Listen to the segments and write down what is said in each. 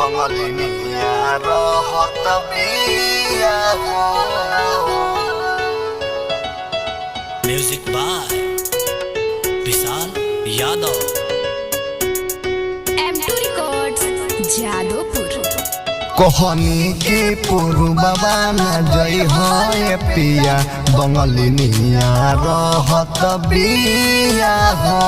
बंगलिनिया रहत बिया हो। Music by Vishal Yadav. M2 records Jadavpur. कोहनी के पूर्ववा न जई है पिया बंगलिनिया रहत बिया हो।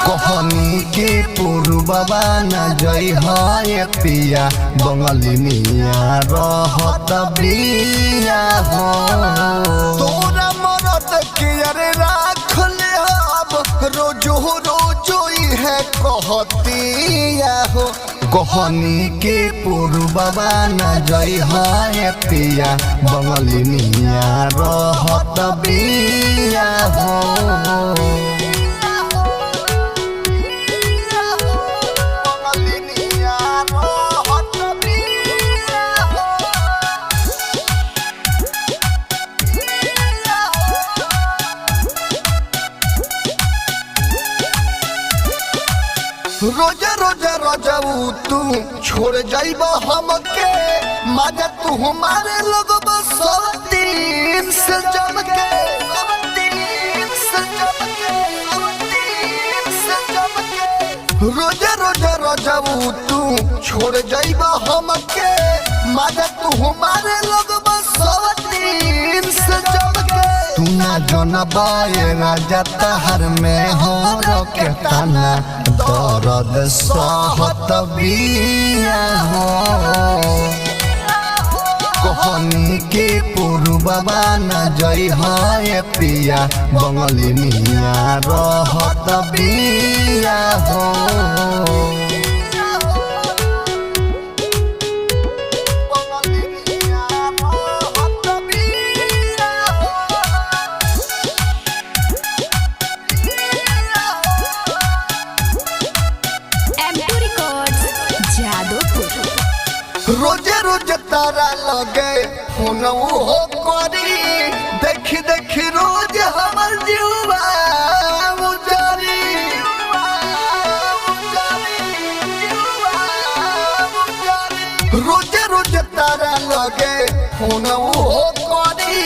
कोहनी के पूर्ववा न जई है पिया बंगलिनिया रहत बिया हो। तोरा मरद के अरे राख ले अब रोजो रोजो है कहतिया हो। कोहनी के पूर्ववा न जई है पिया बंगलिनिया रहत बिया हो। रोजा रोजा रोजाऊ तू छोड़ जाइब हमके मजा तू हमारे लोग सब दिन से जम के रोजा रोजा रोजाऊ तू छोड़ जाइब हमके मजा तू हमारे लोग सब दिन से जम के। तू ना जनबाए राजा तहर में हो रोके ताना दर्द सहत बिया हो। कोहनी के पूर्ववा न जई है पिया बंगलिनिया रहत बिया हो। रोजे रोजे तारा लगे फोन हो करी देखी देखी रोज हमर जीवा उजारी। रोजे रोजे तारा लगे फोन हो करी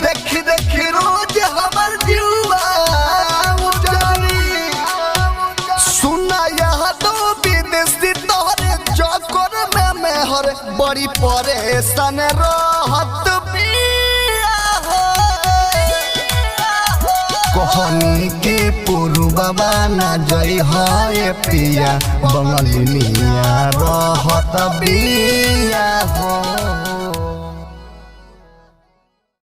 देखी देखी रोज हमर जीवा उजारी। सुना यहाँ तो विदेशी तोहरे चक्कर में हर बड़ी परेशान रहत बिया हो। कोहनी के पूर्ववा न जई है पिया बंगलिनिया रहत बिया